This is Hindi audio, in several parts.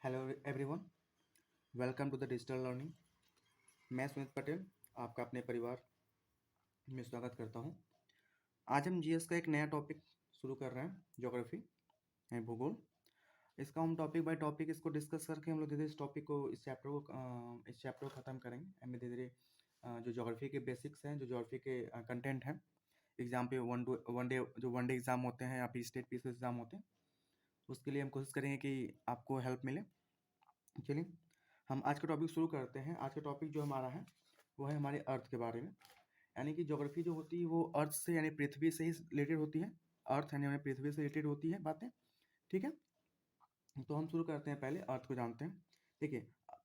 Hello everyone, welcome to the digital learning. मैं सुमित पटेल आपका अपने परिवार में स्वागत करता हूं। आज हम जीएस का एक नया टॉपिक शुरू कर रहे हैं, ज्योग्राफी है भूगोल। इसका हम टॉपिक बाय टॉपिक इसको डिस्कस करके हम लोग धीरे इस टॉपिक को इस चैप्टर को ख़त्म करेंगे। हमें धीरे धीरे जो ज्योग्राफी के बेसिक्स हैं, जो ज्योग्राफी के कंटेंट हैं, एग्जाम पे वन डे एग्ज़ाम होते हैं या फिर स्टेट पीस एग्ज़ाम होते हैं, उसके लिए हम कोशिश करेंगे कि आपको हेल्प मिले। चलिए हम आज का टॉपिक शुरू करते हैं। आज का टॉपिक जो हमारा है वो है हमारे अर्थ के बारे में। यानी कि ज्योग्राफी जो होती है वो अर्थ से यानी पृथ्वी से ही रिलेटेड होती है। अर्थ यानी हमारी पृथ्वी से रिलेटेड होती है बातें, ठीक है। तो हम शुरू करते हैं, पहले अर्थ को जानते हैं। देखिए,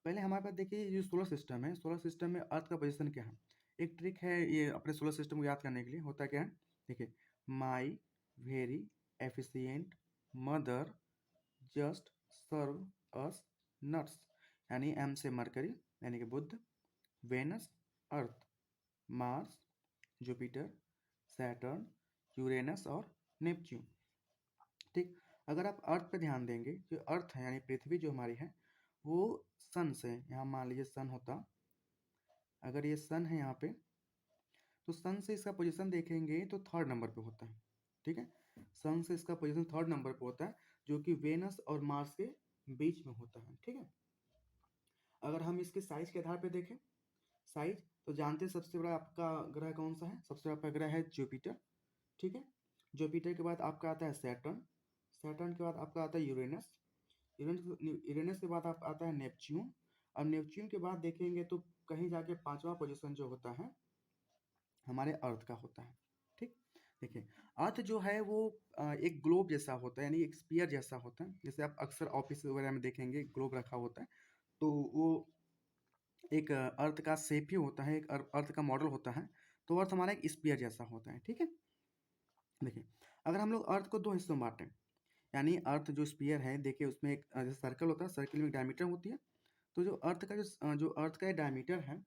पहले हमारे पास देखिए जो सोलर सिस्टम है, सोलर सिस्टम में अर्थ का पोजिशन क्या है। एक ट्रिक है ये अपने सोलर सिस्टम को याद करने के लिए, होता क्या है। देखिए, my very efficient mother just serve us nuts. यानी एम से मरकरी यानी कि बुध, Venus Earth, Mars Jupiter, Saturn, Uranus और नेपच्यून। ठीक, अगर आप अर्थ पे ध्यान देंगे, जो अर्थ है यानी पृथ्वी जो हमारी है वो सन से, यहाँ मान लीजिए सन होता, अगर ये सन है यहाँ पे, तो सन से इसका पोजीशन देखेंगे तो थर्ड नंबर पे होता है। ठीक है, सन से इसका पोजीशन थर्ड नंबर पे होता है, जो कि वेनस और मार्स के बीच में होता है। ठीक है, अगर हम इसके साइज के आधार पे देखें, साइज तो जानते हैं सबसे बड़ा आपका ग्रह कौन सा है। सबसे बड़ा आपका ग्रह है जुपिटर। ठीक है, जुपिटर के बाद आपका आता है सैटर्न, सैटर्न के बाद आपका आता है यूरेनस, यूरेनस के बाद आप आता है नेपच्यून। अब नेपच्यून के बाद देखेंगे तो कहीं जाके पांचवा पोजीशन जो होता है हमारे अर्थ का होता है। ठीक, देखिए अर्थ जो है वो एक ग्लोब जैसा होता है, यानी एक स्फीयर जैसा होता है। जैसे आप अक्सर ऑफिस वगैरह में देखेंगे ग्लोब रखा होता है, तो वो एक अर्थ का शेप ही होता है, एक अर्थ का मॉडल होता है। तो अर्थ हमारा एक स्फीयर जैसा होता है। ठीक है, देखिए अगर हम लोग अर्थ को दो हिस्सों में बांटें, यानी अर्थ जो स्फीयर है, देखिए उसमें एक जैसे सर्कल होता है, सर्कल में एक डायमीटर होती है। तो जो अर्थ का जो अर्थ का डायमीटर है,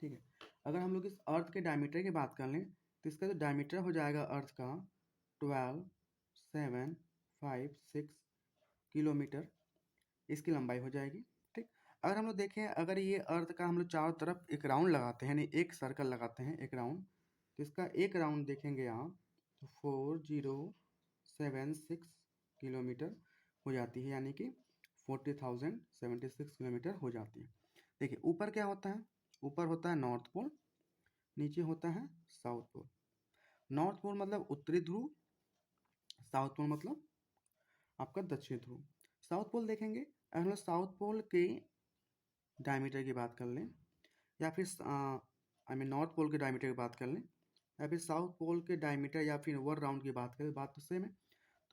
ठीक है, अगर हम लोग इस अर्थ के डायमीटर की बात कर लें तो इसका जो डायमीटर हो जाएगा अर्थ का 12,756 किलोमीटर, इसकी लंबाई हो जाएगी। ठीक, अगर हम लोग देखें, अगर ये अर्थ का हम लोग चारों तरफ एक राउंड लगाते हैं, यानी एक सर्कल लगाते हैं, एक राउंड, तो इसका एक राउंड देखेंगे आप तो 4076 किलोमीटर हो जाती है, यानी कि 40,076 किलोमीटर हो जाती है। देखिए ऊपर क्या होता है, ऊपर होता है नॉर्थ पोल, नीचे होता है साउथ पोल। नॉर्थ पोल मतलब उत्तरी ध्रुव, साउथ पोल मतलब आपका दक्षिण ध्रुव। साउथ पोल देखेंगे, अगर हम लोग साउथ पोल के डायमीटर की बात कर लें, या फिर नॉर्थ पोल के डायमीटर की बात कर लें, या फिर साउथ पोल के डायमीटर, या फिर वन राउंड की बात करें, बात तो सेम है।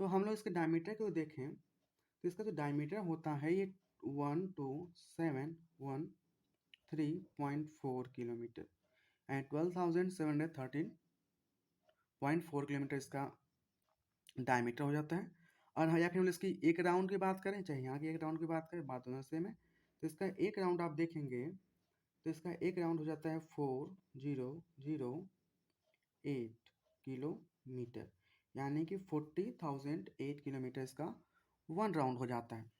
तो हम लोग इसके डायमीटर को देखें तो इसका जो डायमीटर होता है ये 12,713.4 किलोमीटर एंड 12,713.4 किलोमीटर इसका डायमीटर हो जाता है। और या फिर हम इसकी एक राउंड की बात करें, चाहे यहाँ की एक राउंड की बात करें, बात दोनों सेम है। तो इसका एक राउंड आप देखेंगे तो इसका एक राउंड हो जाता है 4008 किलोमीटर, यानी कि 40,008 किलोमीटर इसका वन राउंड हो जाता है।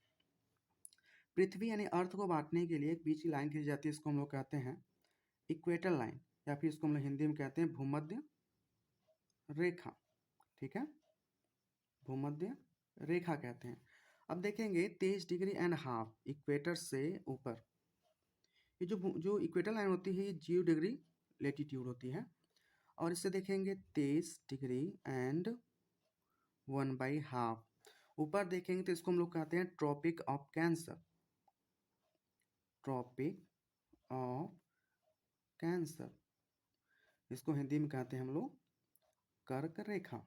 पृथ्वी यानी अर्थ को बांटने के लिए एक बीच की लाइन खींची जाती है, इसको हम लोग कहते हैं इक्वेटर लाइन, या फिर इसको हम लोग हिंदी में कहते हैं भूमध्य रेखा। ठीक है, भूमध्य रेखा कहते हैं। अब देखेंगे 23.5 डिग्री इक्वेटर से ऊपर, ये जो इक्वेटर लाइन होती है ये 0 डिग्री लेटीट्यूड होती है। और इससे देखेंगे 23.1/2 ऊपर देखेंगे तो इसको हम लोग कहते हैं Tropic of Cancer, Tropic of Cancer, इसको हिंदी में कहते हैं हम लोग कर्क रेखा।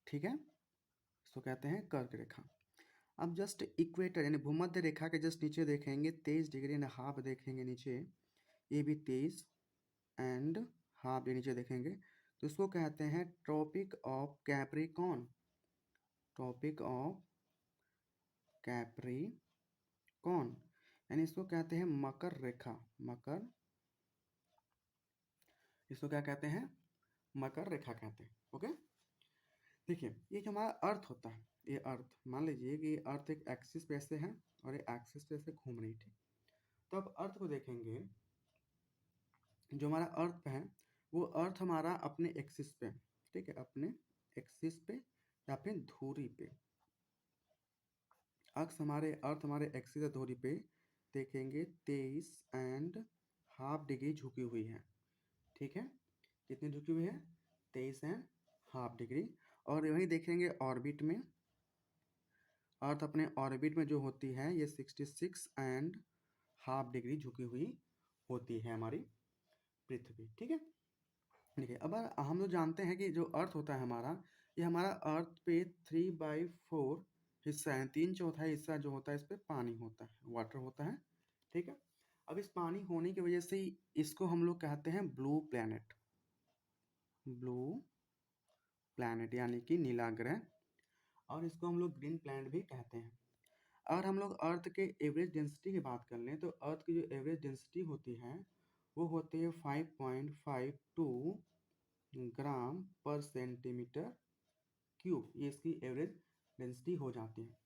ठीक है, इसको कहते हैं कर्क रेखा। अब जस्ट इक्वेटर यानी भूमध्य रेखा के जस्ट नीचे देखेंगे 23.5 देखेंगे नीचे, ये भी 23.5 के नीचे देखेंगे तो इसको कहते हैं Tropic of Capricorn, Tropic of Capricorn, यानी इसको कहते हैं मकर रेखा, मकर, इसको क्या कहते हैं, मकर रेखा कहते हैं। ओके, देखिए ये जो हमारा अर्थ होता है, ये अर्थ मान लीजिए कि ये अर्थ एक एक्सिस पे ऐसे है और ये एक्सिस पे ऐसे घूम रही थी। तो अब अर्थ को देखेंगे, जो हमारा अर्थ है वो अर्थ हमारा अपने एक्सिस पे, ठीक है, अपने एक्सिस पे या फिर धुरी पे, अक्स हमारे अर्थ हमारे एक्सिस या धुरी पे देखेंगे 23.5 डिग्री झुकी हुई है, ठीक है। कितनी झुकी हुई है? 23.5 डिग्री। और वहीं देखेंगे ऑर्बिट में, अर्थ अपने ऑर्बिट में जो होती है ये 66.5 डिग्री झुकी हुई होती है हमारी पृथ्वी, ठीक है। देखिए अब हम लोग जानते हैं कि जो अर्थ होता है हमारा, ये हमारा अर्थ पे 3/4 हिस्सा है, 3/4 हिस्सा जो होता है इस पे पानी होता है, वाटर होता है, ठीक है। अब इस पानी होने की वजह से इसको हम लोग कहते हैं ब्लू प्लैनेट, ब्लू प्लैनेट यानी कि नीला ग्रह, और इसको हम लोग ग्रीन प्लैनेट भी कहते हैं। अगर हम लोग अर्थ के एवरेज डेंसिटी की बात कर लें तो अर्थ की जो एवरेज डेंसिटी होती है वो होती है 5.52 ग्राम पर सेंटीमीटर क्यूब, ये इसकी एवरेज डेंसिटी हो जाती है।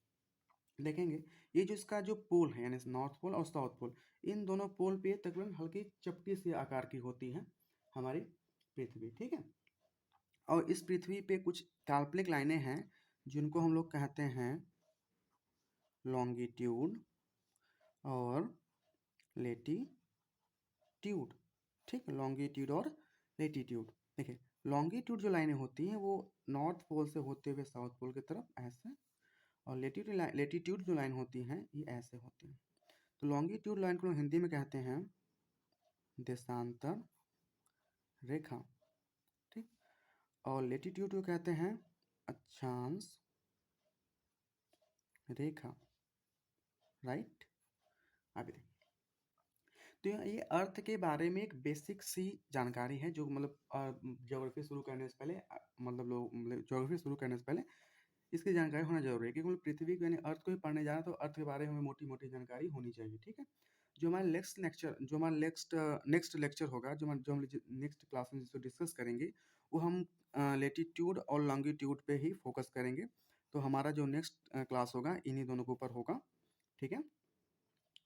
देखेंगे ये जो इसका जो पोल है यानी नॉर्थ पोल और साउथ पोल, इन दोनों पोल पे तकरीबन हल्की चपटी सी आकार की होती है हमारी पृथ्वी, ठीक है। और इस पृथ्वी पे कुछ काल्पनिक लाइनें हैं जिनको हम लोग कहते हैं लॉन्गिट्यूड और लेटीट्यूड, ठीक, लॉन्गिट्यूड और लेटीट्यूड। देखिए लॉन्गिट्यूड जो लाइनें होती हैं वो नॉर्थ पोल से होते हुए साउथ पोल की तरफ ऐसे, और लेटीट्यूड जो लाइन होती हैं ये ऐसे होती हैं। तो लॉन्गिट्यूड लाइन को हिंदी में कहते हैं देशांतर रेखा, ठीक, और लेटीट्यूड को कहते हैं अक्षांश रेखा, राइट। अभी देखिए तो ये अर्थ के बारे में एक बेसिक सी जानकारी है जो मतलब ज्योग्राफी शुरू करने से पहले मतलब लोग मतलब ज्योग्राफी शुरू करने से पहले इसकी जानकारी होना जरूरी है, क्योंकि मतलब पृथ्वी को यानी अर्थ को ही पढ़ने जा रहा है तो अर्थ के बारे में हमें मोटी मोटी जानकारी होनी चाहिए, ठीक है। जो हमारा नेक्स्ट लेक्चर होगा, जो हम नेक्स्ट क्लास में जिसको डिस्कस करेंगे वो हम लेटीट्यूड और लॉन्गिट्यूड पे ही फोकस करेंगे। तो हमारा जो नेक्स्ट क्लास होगा इन्हीं दोनों के ऊपर होगा, ठीक है।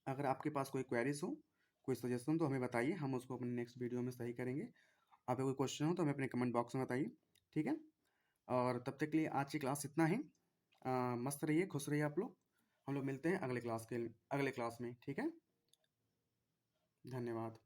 अगर आपके पास कोई क्वेरीज हो, कोई सजेशन तो हमें बताइए, हम उसको अपने नेक्स्ट वीडियो में सही करेंगे। आपका कोई क्वेश्चन हो तो हमें अपने कमेंट बॉक्स में बताइए, ठीक है। और तब तक के लिए आज की क्लास इतना ही। मस्त रहिए, खुश रहिए आप लोग। हम लोग मिलते हैं अगले क्लास में, ठीक है। धन्यवाद।